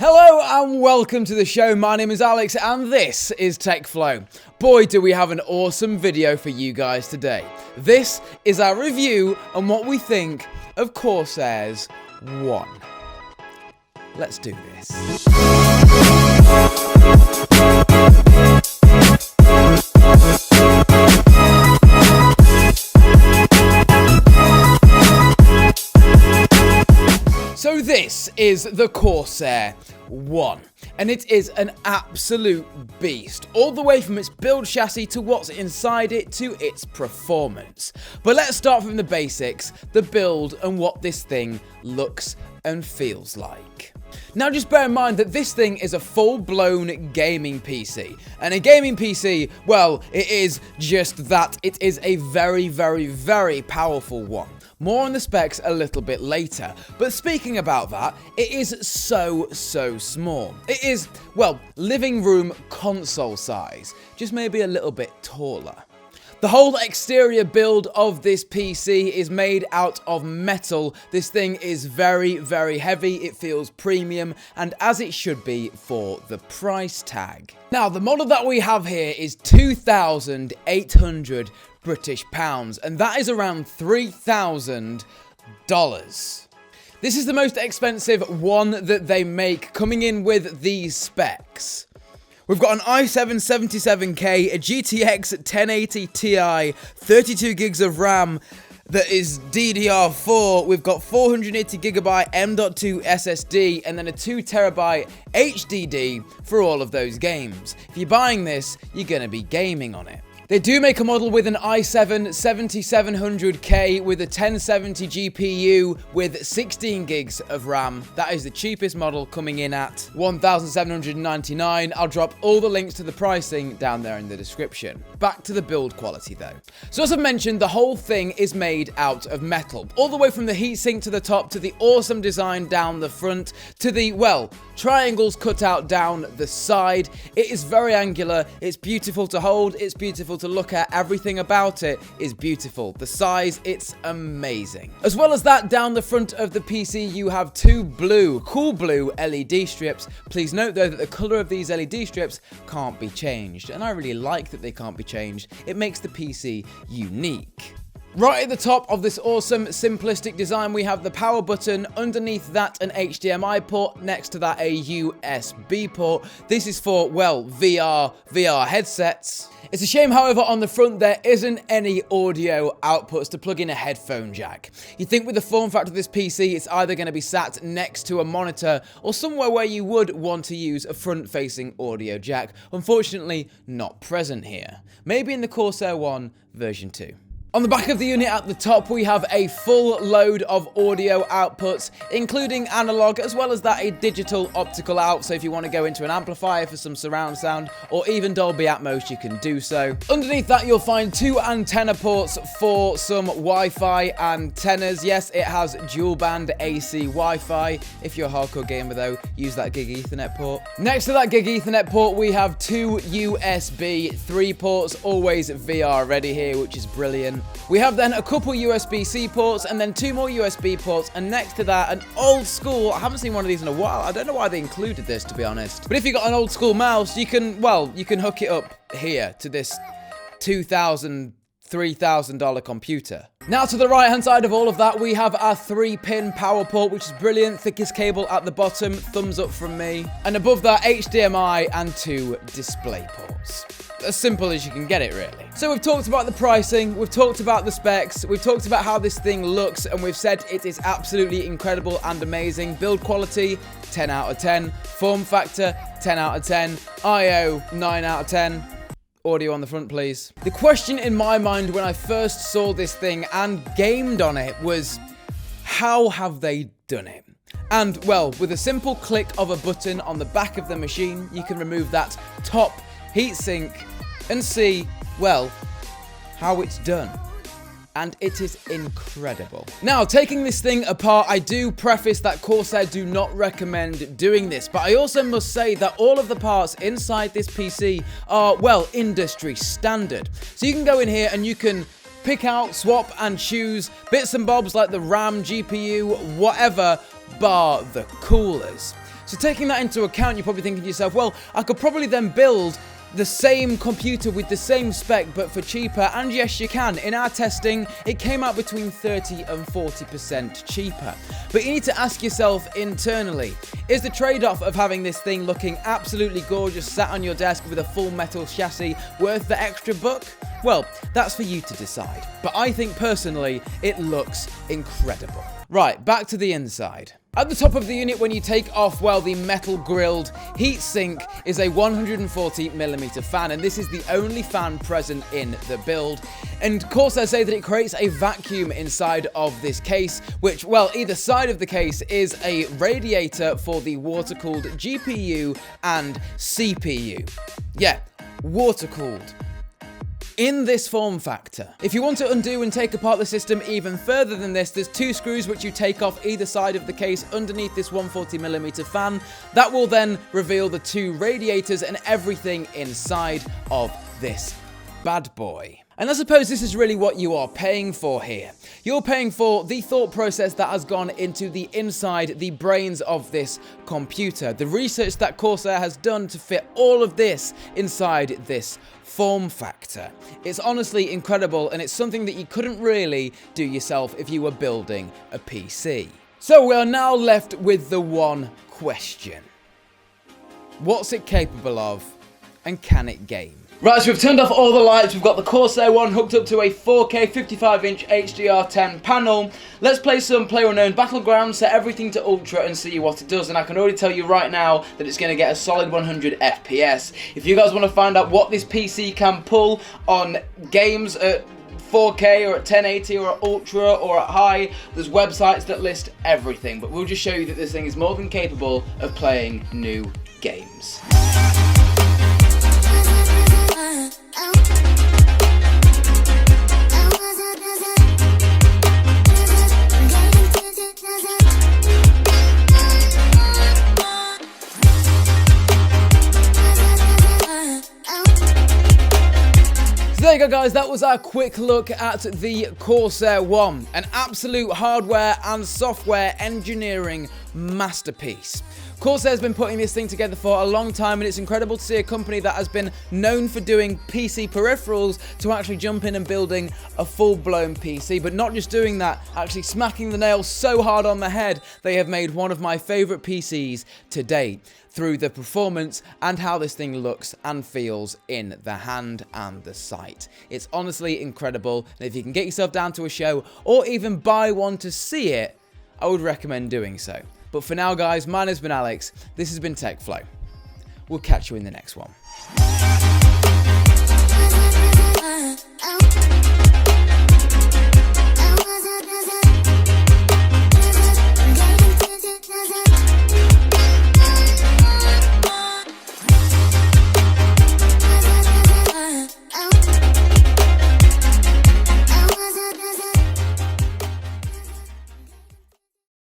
Hello and welcome to the show. My name is Alex and this is TechFlow. Boy, do we have an awesome video for you guys today. This is our review on what we think of Corsair's One. Let's do this. So this is the Corsair One, and it is an absolute beast, all the way from its build chassis to what's inside it to its performance. But let's start from the basics, the build and what this thing looks and feels like. Now just bear in mind that this thing is a full-blown gaming PC, and a gaming PC, well, it is just that. It is a very, very, very powerful one. More on the specs a little bit later, but speaking about that, it is so small. It is, well, living room console size, just maybe a little bit taller. The whole exterior build of this PC is made out of metal. This thing is very, very heavy, it feels premium, and as it should be for the price tag. Now, the model that we have here is 2,800 British pounds, and that is around $3,000. This is the most expensive one that they make, coming in with these specs. We've got an i7 77K, a GTX 1080 Ti, 32 gigs of RAM that is DDR4. We've got 480GB M.2 SSD and then a 2TB HDD for all of those games. If you're buying this, you're going to be gaming on it. They do make a model with an i7 7700K with a 1070 GPU with 16 gigs of RAM. That is the cheapest model, coming in at $1,799. I'll drop all the links to the pricing down there in the description. Back to the build quality though. So as I've mentioned, the whole thing is made out of metal. All the way from the heatsink to the top, to the awesome design down the front, to the, well, triangles cut out down the side. It is very angular, it's beautiful to hold, it's beautiful to look at, everything about it is beautiful. The size, it's amazing. As well as that, down the front of the PC you have two cool blue LED strips. Please note though that the colour of these LED strips can't be changed, and I really like that they can't be changed. It makes the PC unique. Right at the top of this awesome simplistic design we have the power button, underneath that an HDMI port, next to that a USB port. This is for, well, VR headsets. It's a shame, however, on the front there isn't any audio outputs to plug in a headphone jack. You'd think with the form factor of this PC it's either going to be sat next to a monitor or somewhere where you would want to use a front-facing audio jack. Unfortunately, not present here. Maybe in the Corsair One version 2. On the back of the unit at the top, we have a full load of audio outputs, including analog, as well as that a digital optical out, so if you want to go into an amplifier for some surround sound, or even Dolby Atmos, you can do so. Underneath that, you'll find two antenna ports for some Wi-Fi antennas. Yes, it has dual band AC Wi-Fi. If you're a hardcore gamer though, use that gig Ethernet port. Next to that gig Ethernet port, we have two USB 3 ports, always VR ready here, which is brilliant. We have then a couple USB-C ports and then two more USB ports, and next to that an old school, I haven't seen one of these in a while, I don't know why they included this to be honest, but if you've got an old school mouse, you can hook it up here to this $2,000, $3,000 computer. Now to the right hand side of all of that we have our 3-pin power port, which is brilliant, thickest cable at the bottom, thumbs up from me, and above that HDMI and two display ports. As simple as you can get it, really. So we've talked about the pricing, we've talked about the specs, we've talked about how this thing looks, and we've said it is absolutely incredible and amazing. Build quality, 10 out of 10. Form factor, 10 out of 10. I/O, 9 out of 10. Audio on the front, please. The question in my mind when I first saw this thing and gamed on it was, how have they done it? And, well, with a simple click of a button on the back of the machine, you can remove that top heatsink and see, well, how it's done. And it is incredible. Now, taking this thing apart, I do preface that Corsair do not recommend doing this, but I also must say that all of the parts inside this PC are, well, industry standard. So you can go in here and you can pick out, swap and choose bits and bobs like the RAM, GPU, whatever, bar the coolers. So taking that into account, you're probably thinking to yourself, well, I could probably then build the same computer with the same spec but for cheaper, and yes you can. In our testing it came out between 30 and 40% cheaper. But you need to ask yourself internally, is the trade-off of having this thing looking absolutely gorgeous sat on your desk with a full metal chassis worth the extra buck? Well, that's for you to decide, but I think personally it looks incredible. Right, back to the inside. At the top of the unit, when you take off, well, the metal grilled heatsink is a 140mm fan, and this is the only fan present in the build. And Corsair say that it creates a vacuum inside of this case, which, well, either side of the case is a radiator for the water-cooled GPU and CPU. Yeah, water-cooled. In this form factor. If you want to undo and take apart the system even further than this, there's 2 screws which you take off either side of the case underneath this 140mm fan. That will then reveal the 2 radiators and everything inside of this bad boy. And I suppose this is really what you are paying for here. You're paying for the thought process that has gone into the inside, the brains of this computer. The research that Corsair has done to fit all of this inside this form factor. It's honestly incredible, and it's something that you couldn't really do yourself if you were building a PC. So we are now left with the one question. What's it capable of, and can it game? Right, so we've turned off all the lights. We've got the Corsair one hooked up to a 4K 55-inch HDR10 panel. Let's play some PlayerUnknown's Battlegrounds, set everything to Ultra and see what it does. And I can already tell you right now that it's going to get a solid 100 FPS. If you guys want to find out what this PC can pull on games at 4K or at 1080 or at Ultra or at High, there's websites that list everything. But we'll just show you that this thing is more than capable of playing new games. So there you go guys, that was our quick look at the Corsair One, an absolute hardware and software engineering masterpiece. Corsair's been putting this thing together for a long time, and it's incredible to see a company that has been known for doing PC peripherals to actually jump in and building a full-blown PC, but not just doing that, actually smacking the nail so hard on the head, they have made one of my favourite PCs to date through the performance and how this thing looks and feels in the hand and the sight. It's honestly incredible, and if you can get yourself down to a show or even buy one to see it, I would recommend doing so. But for now guys, mine has been Alex, this has been TechFlow. We'll catch you in the next one.